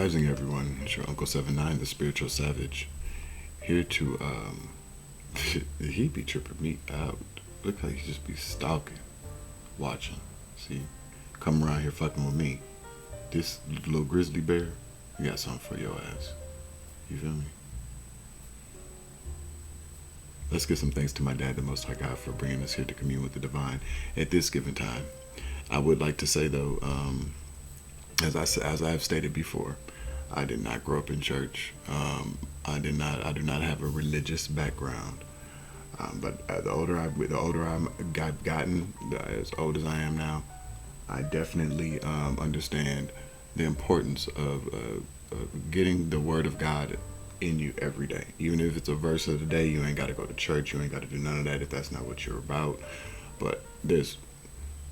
Rising, everyone. It's your Uncle 79, the Spiritual Savage, here to, he be tripping me out. Look like he just be stalking, watching. See? Come around here fucking with me. This little grizzly bear, we got something for your ass. You feel me? Let's give some thanks to my dad, the Most High God, for bringing us here to commune with the divine at this given time. I would like to say, though, as I have stated before, I did not grow up in church. I do not have a religious background. But the older I've gotten, as old as I am now, I definitely understand the importance of getting the Word of God in you every day. Even if it's a verse of the day, you ain't got to go to church. You ain't got to do none of that if that's not what you're about. But it's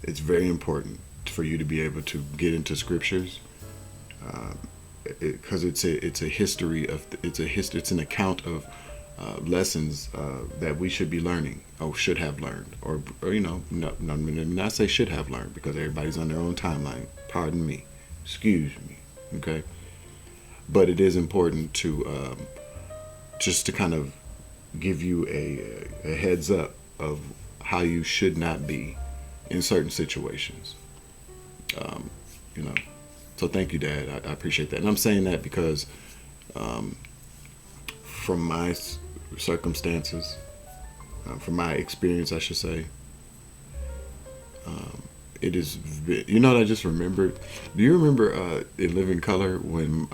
very important for you to be able to get into scriptures, because it's an account of lessons that we should be learning, or should have learned, or not say should have learned, because everybody's on their own timeline. Pardon me, excuse me, okay. But it is important to just to kind of give you a heads up of how you should not be in certain situations. So thank you, Dad. I appreciate that. And I'm saying that because from my circumstances, from my experience, I should say, it is, what I just remembered? Do you remember in Living Color when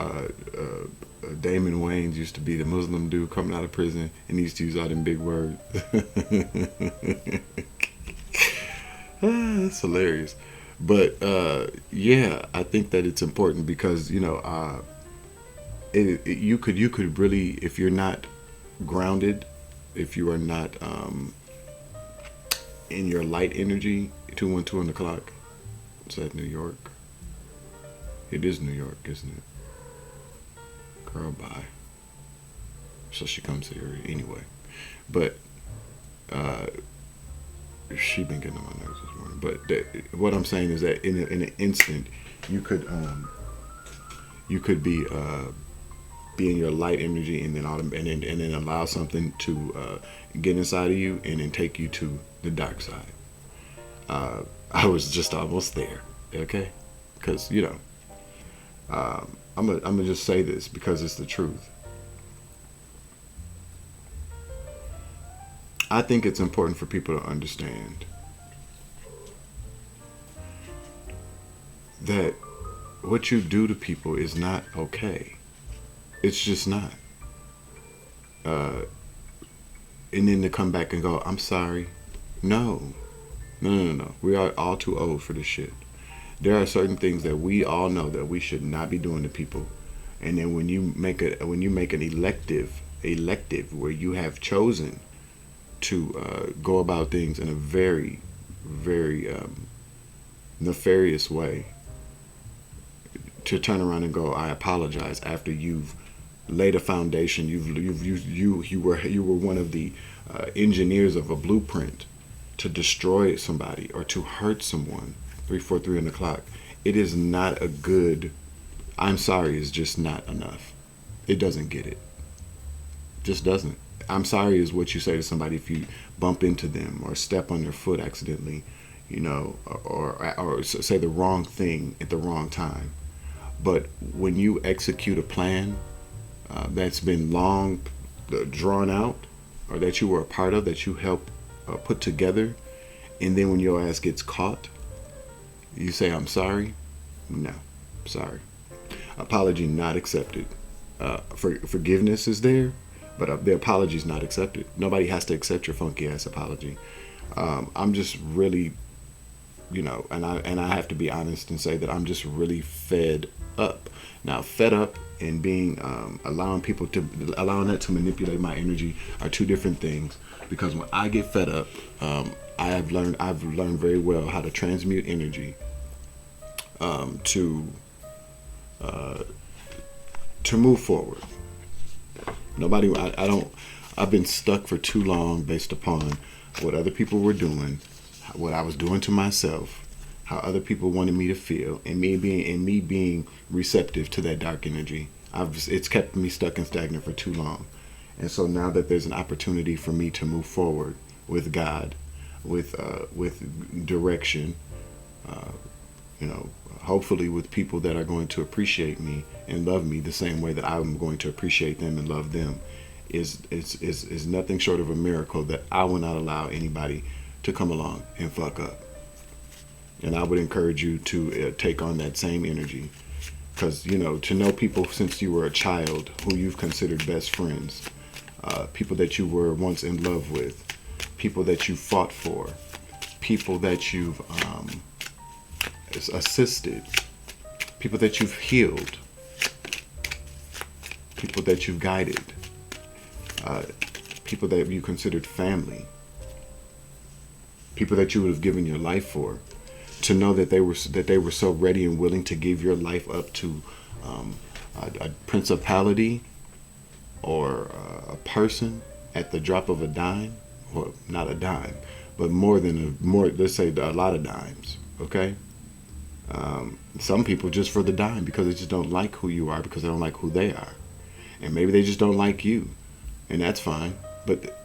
Damon Wayans used to be the Muslim dude coming out of prison and he used to use all them big words? That's hilarious. But yeah, I think that it's important because you could really, if you're not grounded, if you are not in your light energy. 212 on the clock. Is that New York? It is New York, isn't it? Girl, bye. So she comes here anyway. But she been getting on my nerves this morning. But what I'm saying is that in an instant, you could be in your light energy, and then allow something to get inside of you and then take you to the dark side. I was just almost there, okay? Because I'm gonna just say this because it's the truth. I think it's important for people to understand that what you do to people is not okay. It's just not. And then to come back and go, I'm sorry. No. We are all too old for this shit. There are certain things that we all know that we should not be doing to people. And then when you make an elective where you have chosen to go about things in a very, very nefarious way, to turn around and go, I apologize, after you've laid a foundation, you were one of the engineers of a blueprint to destroy somebody or to hurt someone. 343 on the clock. It is not a good. I'm sorry is just not enough. It doesn't get it. Just doesn't. I'm sorry is what you say to somebody if you bump into them or step on their foot accidentally, or say the wrong thing at the wrong time. But when you execute a plan that's been long drawn out, or that you were a part of, that you helped put together, and then when your ass gets caught, you say, I'm sorry? No, sorry. Apology not accepted. Forgiveness is there, but the apology is not accepted. Nobody has to accept your funky ass apology. I'm just really, and I have to be honest and say that I'm just really fed up. Now, fed up and being allowing that to manipulate my energy are two different things. Because when I get fed up, I've learned very well how to transmute energy to move forward. I've been stuck for too long based upon what other people were doing, what I was doing to myself, how other people wanted me to feel, and me being receptive to that dark energy. It's kept me stuck and stagnant for too long. And so now that there's an opportunity for me to move forward with God, with direction, uh, hopefully with people that are going to appreciate me and love me the same way that I'm going to appreciate them and love them, is nothing short of a miracle that I will not allow anybody to come along and fuck up. And I would encourage you to take on that same energy. Because, to know people since you were a child who you've considered best friends, people that you were once in love with, people that you fought for, people that you've assisted, people that you've healed, people that you've guided, people that you considered family, people that you would have given your life for. To know that they were so ready and willing to give your life up to a principality or a person at the drop of a dime, or not a dime, but let's say a lot of dimes. Okay. Some people just for the dime because they just don't like who you are, because they don't like who they are, and maybe they just don't like you, and that's fine. But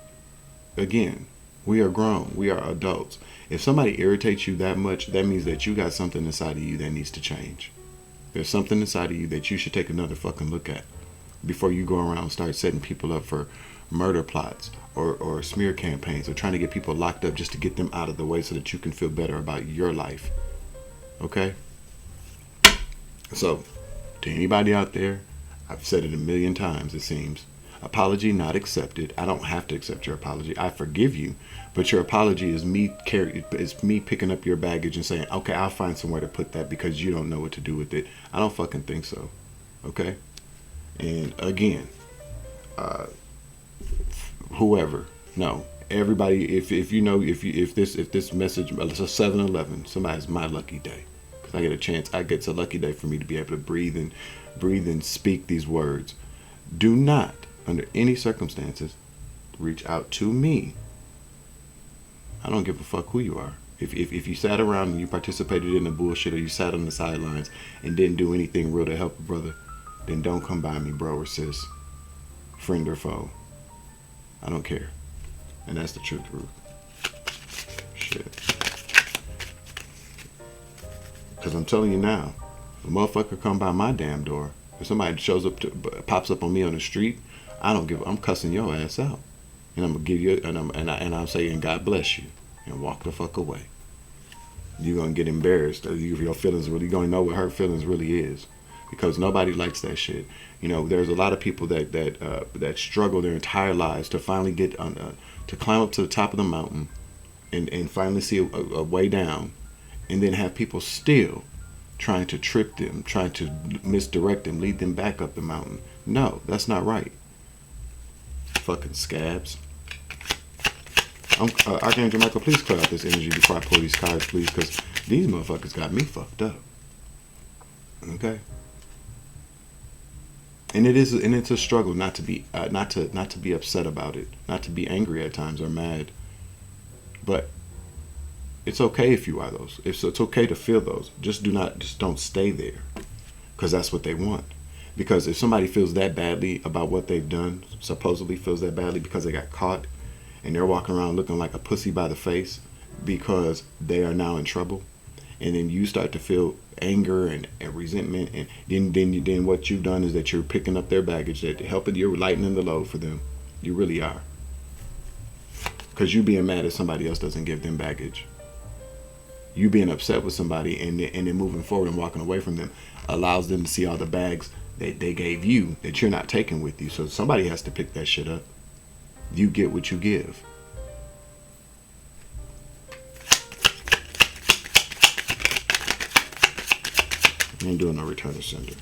again, we are grown. We are adults. If somebody irritates you that much, that means that you got something inside of you that needs to change. There's something inside of you that you should take another fucking look at before you go around and start setting people up for murder plots or smear campaigns, or trying to get people locked up just to get them out of the way so that you can feel better about your life. Okay? So, to anybody out there, I've said it a million times, it seems. Apology not accepted. I don't have to accept your apology. I forgive you, but your apology is me picking up your baggage and saying, okay, I'll find somewhere to put that because you don't know what to do with it. I don't fucking think so. Okay? And again, whoever, no, everybody, if this message, it's a 7-Eleven, somebody's my lucky day, because I get a chance. It's a lucky day for me to be able to breathe and speak these words. Do not, under any circumstances, reach out to me. I don't give a fuck who you are. If you sat around and you participated in the bullshit, or you sat on the sidelines and didn't do anything real to help a brother, then don't come by me, bro or sis, friend or foe. I don't care. And that's the truth, Ruth. Shit. Because I'm telling you now, if a motherfucker come by my damn door, if somebody pops up on me on the street, I'm cussing your ass out. And I'm gonna give you, and I'm saying, God bless you, and walk the fuck away. You're gonna get embarrassed. Your feelings really, you're gonna know what her feelings really is, because nobody likes that shit. There's a lot of people that struggle their entire lives to finally get to climb up to the top of the mountain, and finally see a way down, and then have people still trying to trip them, trying to misdirect them, lead them back up the mountain. No, that's not right. Fucking scabs. Archangel Michael, please clear out this energy before I pull these cards, please, because these motherfuckers got me fucked up. Okay. And it's a struggle not to be upset about it, not to be angry at times or mad. But it's okay if you are those. It's okay to feel those. Just don't stay there, because that's what they want. Because if somebody feels that badly about what they've done, supposedly feels that badly because they got caught, and they're walking around looking like a pussy by the face because they are now in trouble, and then you start to feel anger and resentment, and then what you've done is that you're picking up their baggage, you're lightening the load for them. You really are. Because you being mad if somebody else doesn't give them baggage. You being upset with somebody and then moving forward and walking away from them allows them to see all the bags that they gave you that you're not taking with you. So somebody has to pick that shit up. You get what you give. You ain't doing no return to sender.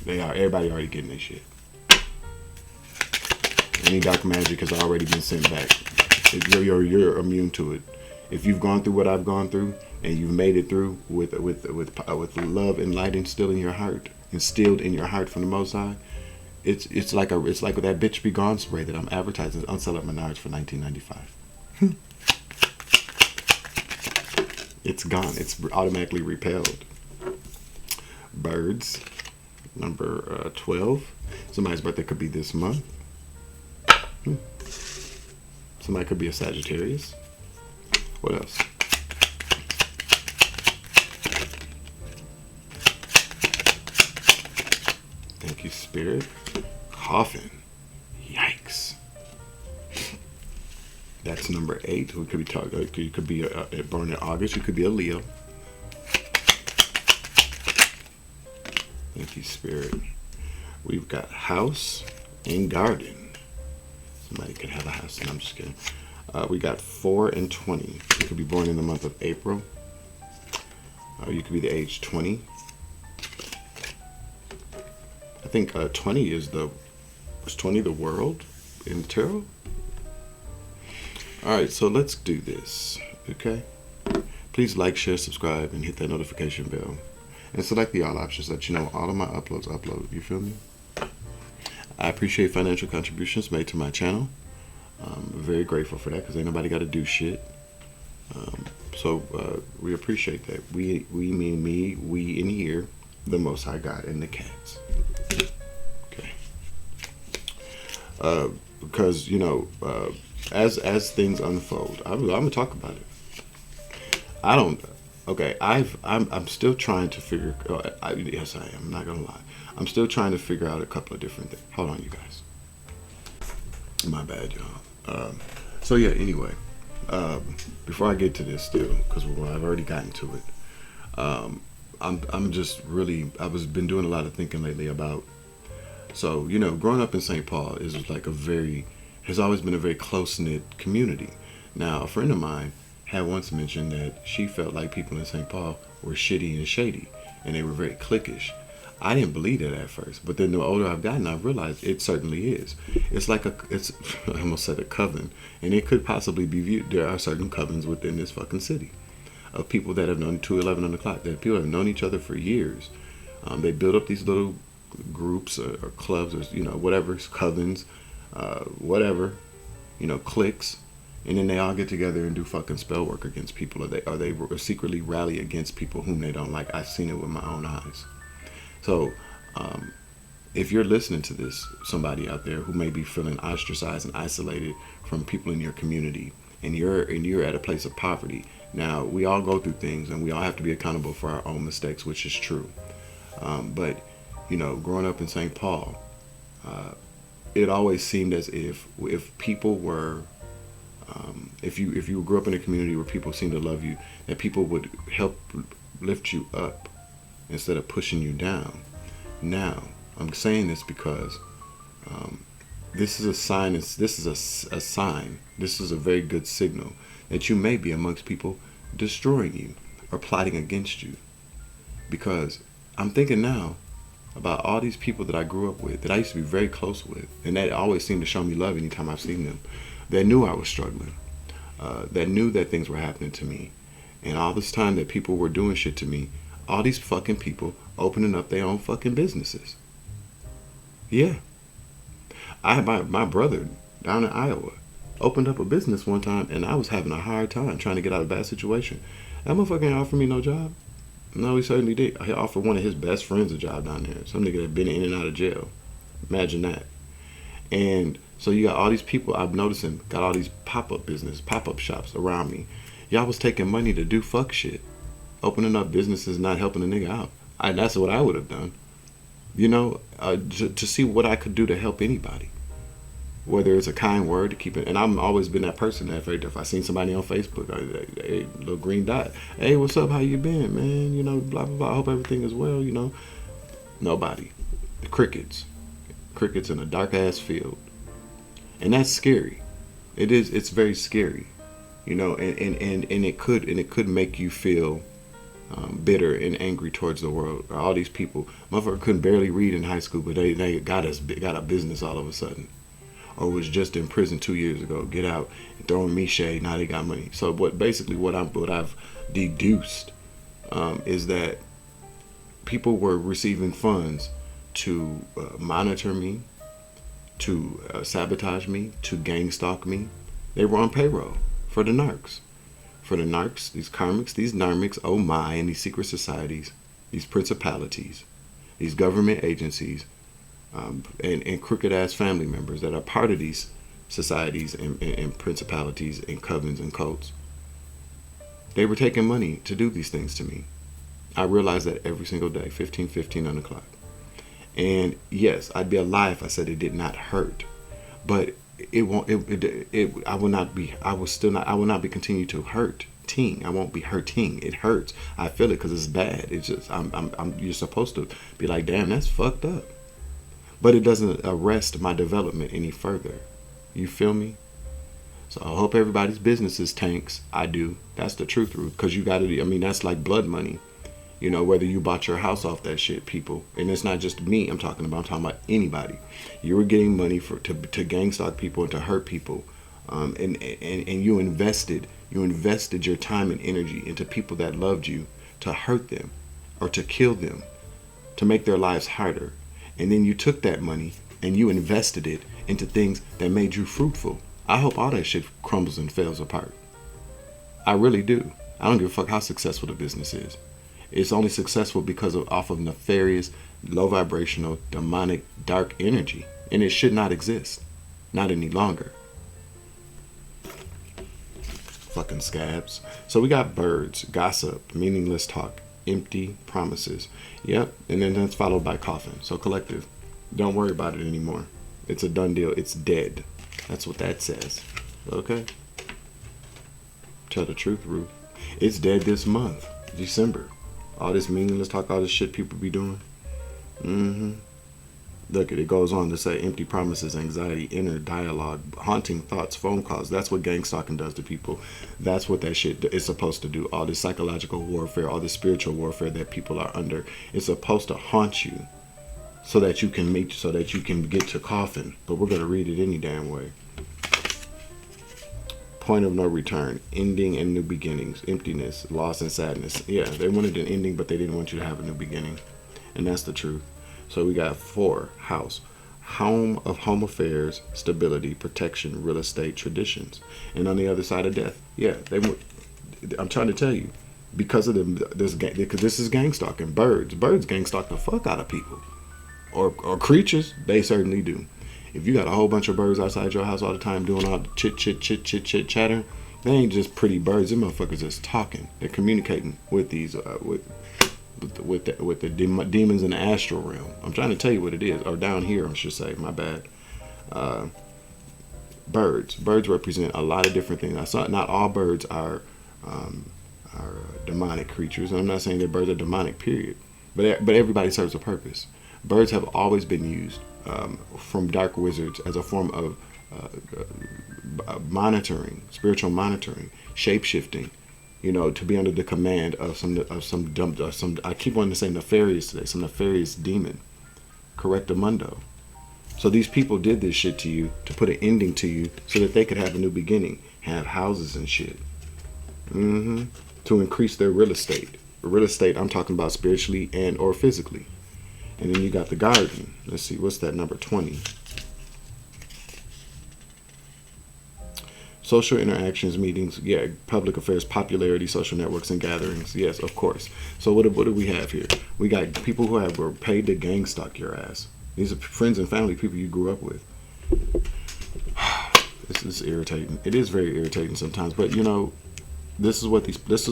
Everybody already getting their shit. Any dark magic has already been sent back. You're immune to it. If you've gone through what I've gone through, and you've made it through with love and light instilled in your heart from the Most High, it's like that bitch be gone spray that I'm advertising on sale at Menards for $19.95. It's gone. It's automatically repelled. Birds, number 12. Somebody's birthday could be this month. Somebody could be a Sagittarius. What else? Thank you, Spirit. Coffin. Yikes. That's number 8. We could be talking. You could be born in August. You could be a Leo. Thank you, Spirit. We've got house and garden. Somebody could have a house, and I'm just kidding. We got 4 and 20. You could be born in the month of April. You could be the age 20. I think 20 is the world in tarot. All right, so let's do this, okay? Please like, share, subscribe, and hit that notification bell. And select the all options so that you know all of my uploads upload. You feel me? I appreciate financial contributions made to my channel. I'm very grateful for that because ain't nobody got to do shit. So we appreciate that. We mean me, we in here, the Most High God, and the cats. Okay. Because, you know, as things unfold, I'm gonna talk about it. I'm still trying to figure. Yes, I am. I'm not gonna lie. I'm still trying to figure out a couple of different things. Hold on, you guys. My bad, y'all. So yeah. Anyway, before I get to this, still, because I've already gotten to it. I'm just really. Been doing a lot of thinking lately about. So, you know, growing up in St. Paul is like has always been a very close-knit community. Now, a friend of mine had once mentioned that she felt like people in St. Paul were shitty and shady, and they were very cliquish. I didn't believe that at first, but then the older I've gotten, I've realized it certainly is. It's like I almost said a coven, and it could possibly be viewed. There are certain covens within this fucking city of people that have known 11 on the clock, that people have known each other for years. They build up these little groups or clubs or, you know, whatever, covens, whatever, you know, cliques, and then they all get together and do fucking spell work against people, or they secretly rally against people whom they don't like. I've seen it with my own eyes. So if you're listening to this, somebody out there who may be feeling ostracized and isolated from people in your community, and you're at a place of poverty. Now, we all go through things, and we all have to be accountable for our own mistakes, which is true. But, you know, growing up in St. Paul, it always seemed as if people were, if you grew up in a community where people seemed to love you, that people would help lift you up instead of pushing you down. Now, I'm saying this because this is a sign. This is a sign. This is a very good signal that you may be amongst people destroying you or plotting against you. Because I'm thinking now about all these people that I grew up with, that I used to be very close with, and that always seemed to show me love anytime I've seen them, that knew I was struggling, that knew that things were happening to me. And all this time that people were doing shit to me, all these fucking people opening up their own fucking businesses. Yeah. I had my brother down in Iowa opened up a business one time, and I was having a hard time trying to get out of a bad situation. That motherfucker ain't offered me no job. No, he certainly did. He offered one of his best friends a job down there. Some nigga that had been in and out of jail. Imagine that. And so you got all these people, I'm noticing, got all these pop-up shops around me. Y'all was taking money to do fuck shit. Opening up businesses, not helping a nigga out. That's what I would have done. You know, to see what I could do to help anybody. Whether it's a kind word to keep it. And I've always been that person that if I seen somebody on Facebook, hey, little green dot, hey, what's up? How you been, man? You know, blah, blah, blah. I hope everything is well, you know. Nobody. Crickets. Crickets in a dark ass field. And that's scary. It is. It's very scary. You know, and it could make you feel bitter and angry towards the world. All these people, motherfucker couldn't barely read in high school, but they got a business all of a sudden, or was just in prison 2 years ago. Get out, throwing me shade. Now they got money. So what I've deduced is that people were receiving funds to monitor me, to sabotage me, to gang stalk me. They were on payroll for the narcs, for the narcs, these karmics, these narmics, oh my, and these secret societies, these principalities, these government agencies, and crooked ass family members that are part of these societies and principalities and covens and cults. They were taking money to do these things to me. I realize that every single day, 15:15 on the clock. And yes, I'd be a lie if I said it did not hurt, but it won't. I will not be. I will still not. I will not be continue to hurt. I won't be hurting. It hurts. I feel it because it's bad. It's just. You're supposed to be like, damn, that's fucked up. But it doesn't arrest my development any further. You feel me? So I hope everybody's business is tanks. I do. That's the truth, because you got to. I mean, that's like blood money. You know, whether you bought your house off that shit, people. And it's not just me I'm talking about anybody. You were getting money to gang stalk people and to hurt people. And you invested your time and energy into people that loved you to hurt them or to kill them, to make their lives harder. And then you took that money and you invested it into things that made you fruitful. I hope all that shit crumbles and falls apart. I really do. I don't give a fuck how successful the business is. It's only successful because off of nefarious, low vibrational, demonic, dark energy. And it should not exist. Not any longer. Fucking scabs. So we got birds, gossip, meaningless talk, empty promises. Yep. And then that's followed by coffin. So collective, don't worry about it anymore. It's a done deal. It's dead. That's what that says. Okay? Tell the truth, Ruth. It's dead this month. December. All this meaningless talk, all this shit people be doing. Look, it goes on to say empty promises, anxiety, inner dialogue, haunting thoughts, phone calls. That's what gang stalking does to people. That's what that shit is supposed to do. All this psychological warfare, all this spiritual warfare that people are under. It's supposed to haunt you so that you can get to coffin. But we're going to read it any damn way. Point of no return, ending and new beginnings, emptiness, loss and sadness. Yeah, they wanted an ending, but they didn't want you to have a new beginning. And that's the truth. So we got 4, house, home of home affairs, stability, protection, real estate, traditions. And on the other side of death, yeah, I'm trying to tell you, because of because this is gang stalking. Birds gang stalk the fuck out of people. Or creatures, they certainly do. If you got a whole bunch of birds outside your house all the time doing all the chit chatter, they ain't just pretty birds. Them motherfuckers just talking. They're communicating with these with the demons in the astral realm. I'm trying to tell you what it is, or down here, I should say. My bad. Birds represent a lot of different things. Not all birds are demonic creatures. I'm not saying that birds are demonic, period. But everybody serves a purpose. Birds have always been used from dark wizards as a form of monitoring, spiritual monitoring, shape-shifting, to be under the command of some I keep wanting to say nefarious today, some nefarious demon, correctamundo. So these people did this shit to you to put an ending to you so that they could have a new beginning, have houses and shit, to increase their real estate. Real estate, I'm talking about spiritually and or physically. And then you got the garden. Let's see, what's that number 20? Social interactions, meetings, yeah, public affairs, popularity, social networks, and gatherings. Yes, of course. So what do we have here? We got people who were paid to gang stalk your ass. These are friends and family, people you grew up with. This is irritating. It is very irritating sometimes, but this is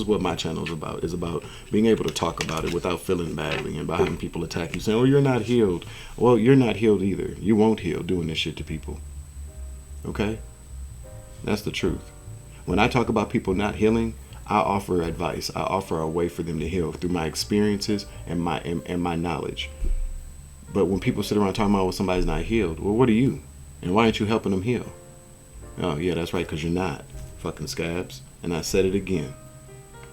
what my channel is about. It's about being able to talk about it without feeling badly and about having people attack you saying, "Oh, you're not healed." Well, you're not healed either. You won't heal doing this shit to people. Okay? That's the truth. When I talk about people not healing, I offer advice. I offer a way for them to heal through my experiences and my knowledge. But when people sit around talking about, well, somebody's not healed, well, what are you? And why aren't you helping them heal? Oh, yeah, that's right, because you're not. Fucking scabs. And I said it again.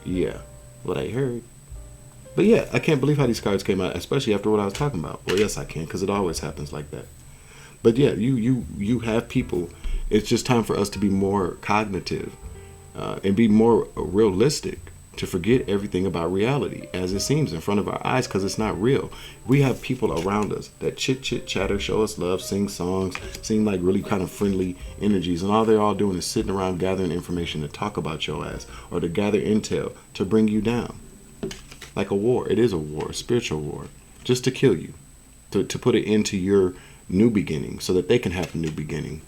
Yeah, what I heard. But yeah, I can't believe how these cards came out, especially after what I was talking about. Well, yes, I can, because it always happens like that. But yeah, you have people. It's just time for us to be more cognitive and be more realistic. to forget everything about reality as it seems in front of our eyes, because it's not real. We have people around us that chit chatter, show us love, sing songs, seem like really kind of friendly energies, and all they're all doing is sitting around gathering information to talk about your ass or to gather intel to bring you down. Like a war. It is a war, a spiritual war, just to kill you, to put it into your new beginning so that they can have a new beginning.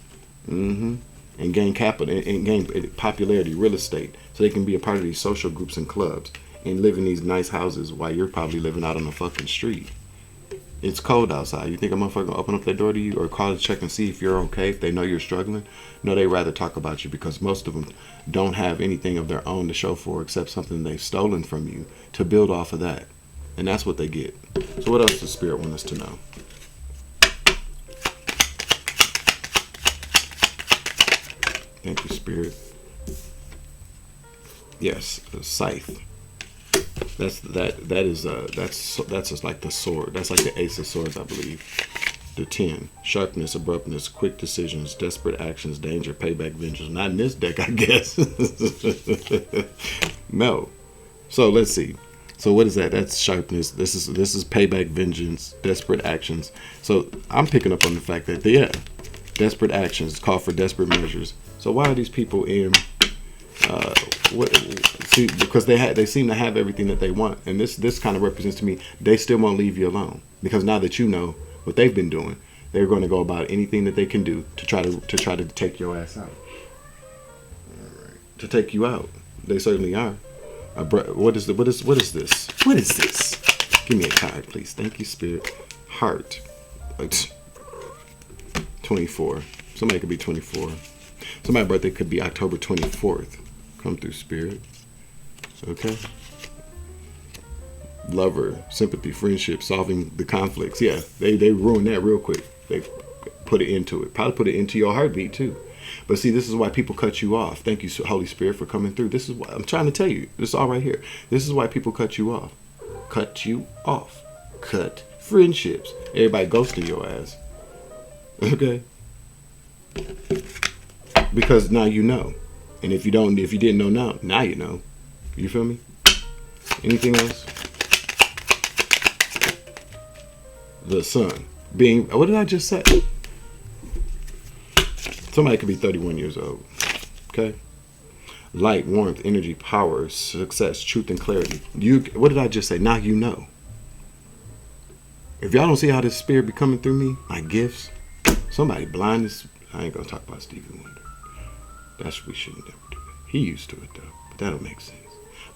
And gain capital and gain popularity, real estate, so they can be a part of these social groups and clubs and live in these nice houses while you're probably living out on the fucking street. It's cold outside. You think a motherfucker gonna open up their door to you or call to check and see if you're okay, if they know you're struggling? No, they rather talk about you because most of them don't have anything of their own to show for except something they've stolen from you to build off of that. And that's what they get. So what else does Spirit want us to know? Thank you, Spirit. Yes, scythe. That's just like the sword. That's like the Ace of Swords, I believe. The 10. Sharpness, abruptness, quick decisions, desperate actions, danger, payback, vengeance. Not in this deck, I guess. No. So let's see. So what is that? That's sharpness. This is payback, vengeance, desperate actions. So I'm picking up on the fact that desperate actions call for desperate measures. So why are these people in? Because they seem to have everything that they want, and this kind of represents to me they still won't leave you alone, because now that you know what they've been doing, they're going to go about anything that they can do to try to take your ass out. All right. To take you out, they certainly are. What is this? What is this? Give me a card, please. Thank you, Spirit. Heart. 24. Somebody could be 24. Somebody's birthday could be October 24th. Come through, Spirit. Okay. Lover, sympathy, friendship, solving the conflicts. Yeah, they ruin that real quick. They put it into it. Probably put it into your heartbeat too. But see, this is why people cut you off. Thank you, Holy Spirit, for coming through. This is what I'm trying to tell you. This is all right here. This is why people cut you off. Cut you off. Cut friendships. Everybody ghosting your ass. Okay. Because now you know. And if you didn't know now you know. You feel me? Anything else? The sun. What did I just say? Somebody could be 31 years old. Okay? Light, warmth, energy, power, success, truth, and clarity. What did I just say? Now you know. If y'all don't see how this spirit be coming through me, my gifts, somebody blind is... I ain't gonna talk about Stevie Wonder. We shouldn't never do that. He used to it though, but that'll make sense.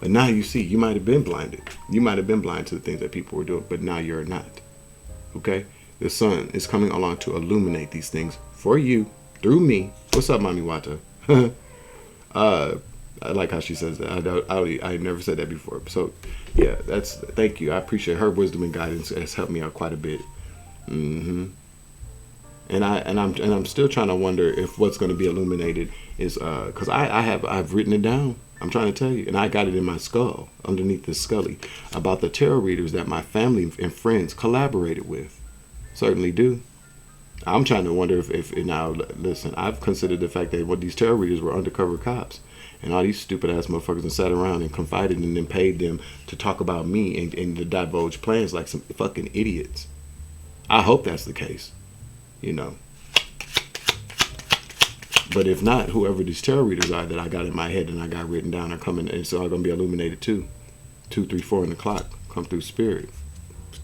But now you see, you might have been blinded. You might have been blind to the things that people were doing, but now you're not. Okay? The sun is coming along to illuminate these things for you, through me. What's up, Mami Wata? I like how she says that. I never said that before. So, yeah, thank you. I appreciate her wisdom and guidance. Has helped me out quite a bit. And I'm still trying to wonder if what's going to be illuminated is because I've written it down. I'm trying to tell you, and I got it in my skull, underneath this scully, about the tarot readers that my family and friends collaborated with. Certainly do. I'm trying to wonder if now, listen, I've considered the fact that what these tarot readers were undercover cops, and all these stupid ass motherfuckers that sat around and confided in them, paid them to talk about me and to divulge plans like some fucking idiots. I hope that's the case, you know. But if not, whoever these tarot readers are that I got in my head and I got written down are coming, and it's all going to be illuminated too. 2, 3, 4 on the clock. Come through spirit.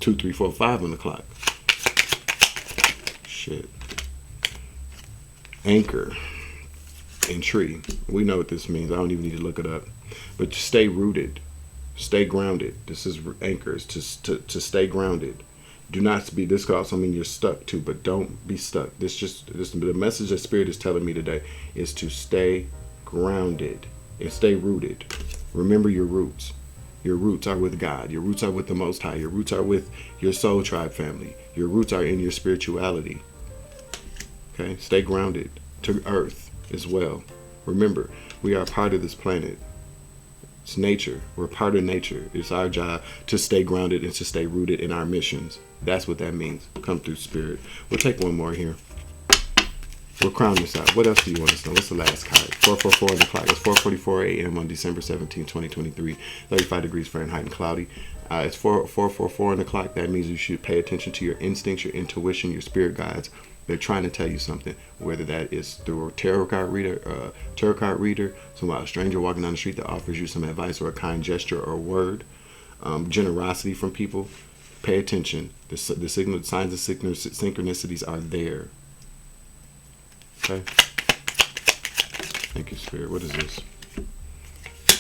2, 3, 4, 5 on the clock. Shit. Anchor and tree. We know what this means. I don't even need to look it up. But to stay rooted. Stay grounded. This is anchors. To stay grounded. Do not be, this could also mean you're stuck too, but don't be stuck. The message that Spirit is telling me today is to stay grounded and stay rooted. Remember your roots. Your roots are with God. Your roots are with the Most High. Your roots are with your soul tribe family. Your roots are in your spirituality. Okay? Stay grounded to earth as well. Remember, we are part of this planet. It's nature. We're part of nature. It's our job to stay grounded and to stay rooted in our missions. That's what that means. Come through spirit. We'll take one more here. We'll crown this out. What else do you want to know? What's the last card? 444 on the clock. It's 4:44 a.m. on December 17, 2023. 35 degrees Fahrenheit and cloudy. It's 4:44 on the clock. That means you should pay attention to your instincts, your intuition, your spirit guides. They're trying to tell you something, whether that is through a tarot card reader, a stranger walking down the street that offers you some advice or a kind gesture or a word, generosity from people. Pay attention. The signal, signs of synchronicities are there. Okay. Thank you, Spirit. What is this?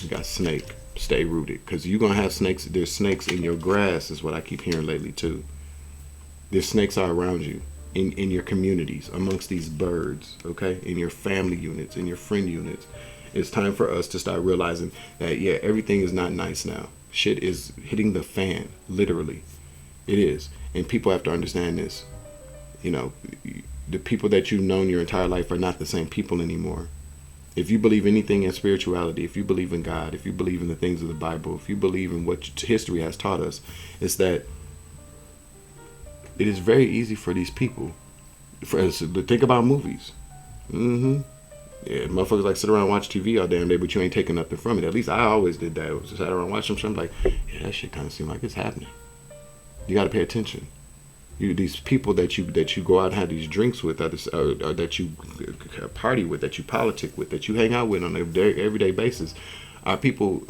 You got snake. Stay rooted, because you're gonna have snakes. There's snakes in your grass, is what I keep hearing lately too. There's snakes all around you. In your communities, amongst these birds, okay, in your family units, in your friend units. It's time for us to start realizing that, yeah, everything is not nice now. Shit is hitting the fan, literally. It is. And people have to understand this. You know, the people that you've known your entire life are not the same people anymore. If you believe anything in spirituality, if you believe in God, if you believe in the things of the Bible, if you believe in what history has taught us, it's that it is very easy for these people, for us to think about movies. Yeah, motherfuckers like sit around and watch TV all damn day, but you ain't taking nothing from it. At least I always did that. I was just sat around watching some shit. I'm like, yeah, that shit kind of seems like it's happening. You got to pay attention. These people that you go out and have these drinks with, or that you party with, that you politic with, that you hang out with on an everyday basis, are people.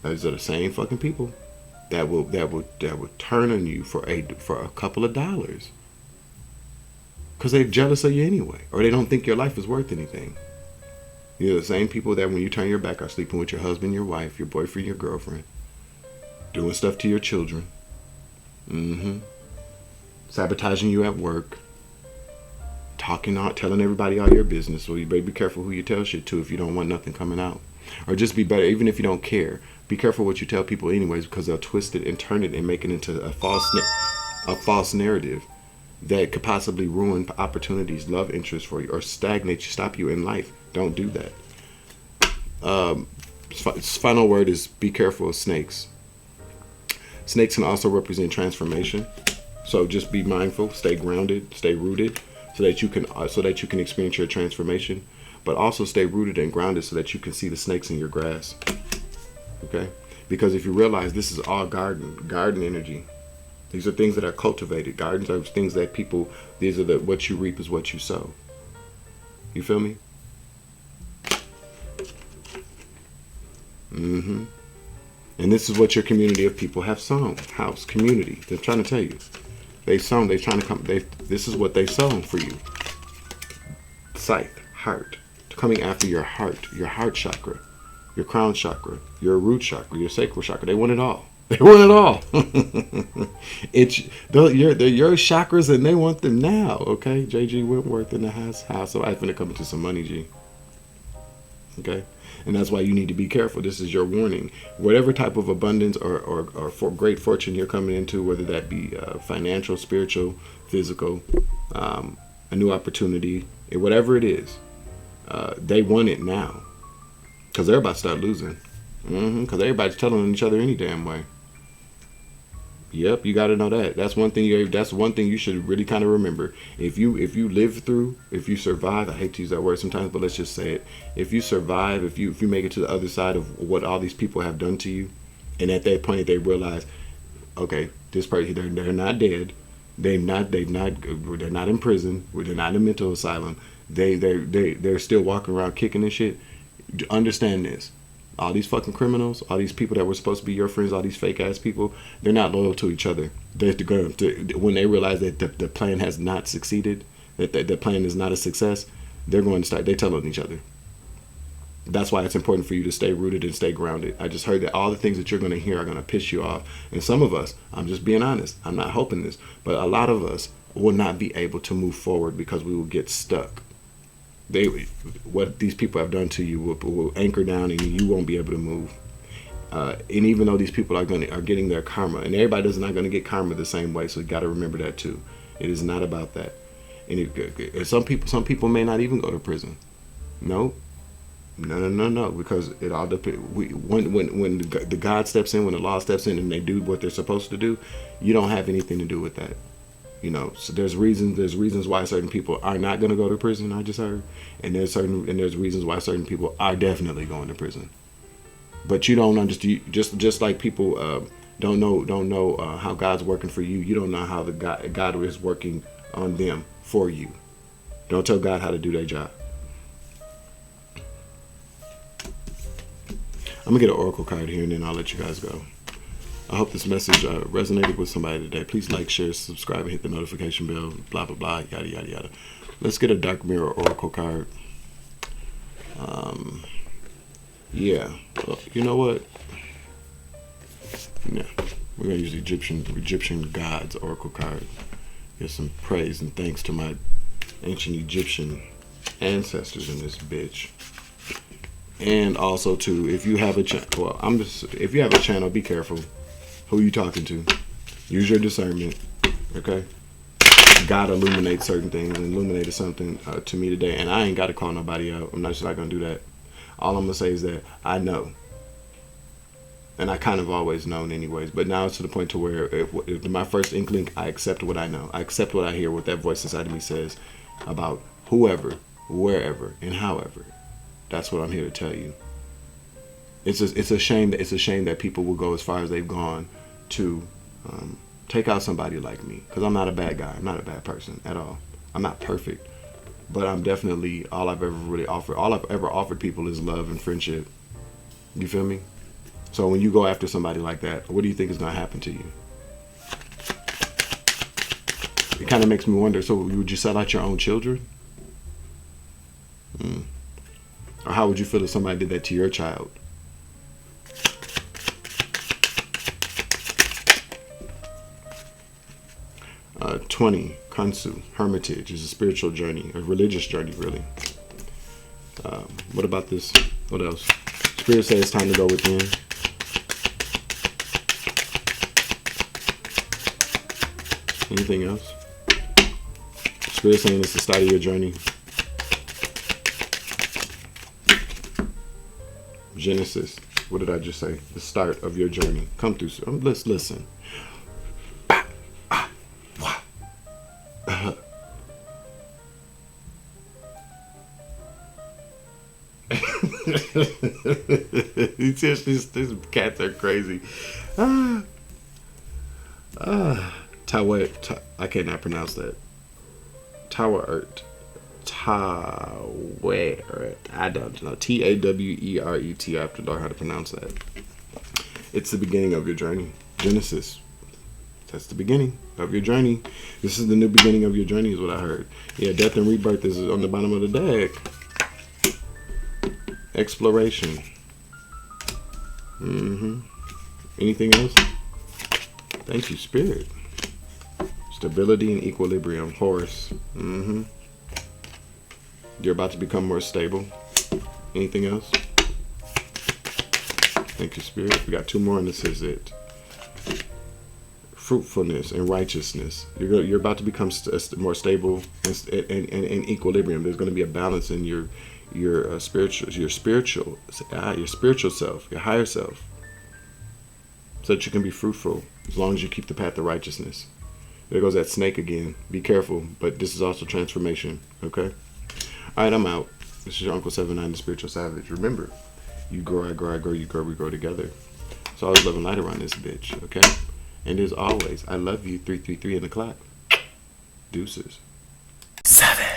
Those are the same fucking people that will turn on you for a couple of dollars, because they're jealous of you anyway, or they don't think your life is worth anything. You're the same people that when you turn your back are sleeping with your husband, your wife, your boyfriend, your girlfriend, doing stuff to your children, sabotaging you at work, telling everybody all your business. So you better be careful who you tell shit to if you don't want nothing coming out, or just be better, even if you don't care. Be careful what you tell people anyways, because they'll twist it and turn it and make it into a false narrative that could possibly ruin opportunities, love interests for you, or stagnate you, stop you in life. Don't do that. Final word is be careful of snakes. Snakes can also represent transformation. So just be mindful, stay grounded, stay rooted, so that you can experience your transformation. But also stay rooted and grounded so that you can see the snakes in your grass. Okay? Because if you realize this is all garden energy. These are things that are cultivated. Gardens are things that these are what you reap is what you sow. You feel me? And this is what your community of people have sown. House, community. They're trying to tell you. This is what they sown for you. Scythe, heart. Coming after your heart chakra, your crown chakra, your root chakra, your sacral chakra. They want it all. They want it all. It's your chakras, and they want them now. Okay, JG Wentworth in the house. So I'm finna come into some money, G. Okay, and that's why you need to be careful. This is your warning. Whatever type of abundance or for great fortune you're coming into, whether that be financial, spiritual, physical, a new opportunity, whatever it is, they want it now, because they're about to start losing. Because everybody's telling each other any damn way. Yep, you got to know that. That's one thing you should really kind of remember. If you live through, if you survive, I hate to use that word sometimes, but let's just say it. If you survive, if you make it to the other side of what all these people have done to you, and at that point they realize, okay, this person, they're not dead, they're not in prison, they're not in a mental asylum, they're still walking around kicking and shit. Understand this. All these fucking criminals, all these people that were supposed to be your friends, all these fake ass people, they're not loyal to each other. They're going to, when they realize that the plan has not succeeded, that the plan is not a success, they're telling each other. That's why it's important for you to stay rooted and stay grounded. I just heard that all the things that you're going to hear are going to piss you off. And some of us, I'm just being honest, I'm not hoping this, but a lot of us will not be able to move forward because we will get stuck. What these people have done to you will anchor down, and you won't be able to move. And even though these people are getting their karma, and everybody is not going to get karma the same way, so you got to remember that too. It is not about that. And some people may not even go to prison. No, because it all depends. When the God steps in, when the law steps in, and they do what they're supposed to do, you don't have anything to do with that. So there's reasons why certain people are not going to go to prison. I just heard, and there's reasons why certain people are definitely going to prison. But you don't understand. Just like people don't know how God's working for you. You don't know how God is working on them for you. Don't tell God how to do their job. I'm gonna get an oracle card here, and then I'll let you guys go. I hope this message resonated with somebody today. Please like, share, subscribe, and hit the notification bell. Blah blah blah. Yada yada yada. Let's get a dark mirror oracle card. Yeah. Well, you know what? Yeah. We're gonna use the Egyptian gods oracle card. Get some praise and thanks to my ancient Egyptian ancestors in this bitch. And also too, if you have a if you have a channel, be careful who you talking to. Use your discernment. Okay. God illuminates certain things, and illuminated something to me today, and I ain't got to call nobody out. I'm just not gonna do that. All I'm gonna say is that I know, and I kind of always known anyways. But now it's to the point to where if my first inkling, I accept what I know. I accept what I hear, what that voice inside of me says about whoever, wherever, and however. That's what I'm here to tell you. It's a shame that people will go as far as they've gone to take out somebody like me, because I'm not a bad guy. I'm not a bad person at all. I'm not perfect, but I'm definitely all I've ever offered people is love and friendship. You feel me? So when you go after somebody like that, what do you think is going to happen to you? It kind of makes me wonder. So would you sell out your own children? Or how would you feel if somebody did that to your child? 20, Kansu, hermitage, is a spiritual journey, a religious journey, really. What about this? What else? Spirit says it's time to go within. Anything else? Spirit saying it's the start of your journey. Genesis. What did I just say? The start of your journey. Come through. Let's listen. These cats are crazy. I cannot pronounce that. Taweret. I don't know. Taweret. I have to learn how to pronounce that. It's the beginning of your journey. Genesis. That's the beginning of your journey. This is the new beginning of your journey, is what I heard. Yeah, death and rebirth is on the bottom of the deck. Exploration. Anything else? Thank you, Spirit. Stability and equilibrium. Horse. You're about to become more stable. Anything else? Thank you, Spirit. We got 2 more, and this is it. Fruitfulness and righteousness. You're about to become more stable and equilibrium. There's going to be a balance in your spiritual self, your higher self, so that you can be fruitful as long as you keep the path of righteousness. There goes that snake again. Be careful, but this is also transformation. Okay. All right, I'm out. This is your Uncle 79, the Spiritual Savage. Remember, you grow, I grow, I grow, you grow, we grow together. So always love and light around this bitch. Okay. And as always, I love you. 333 in the clock. Deuces. 7.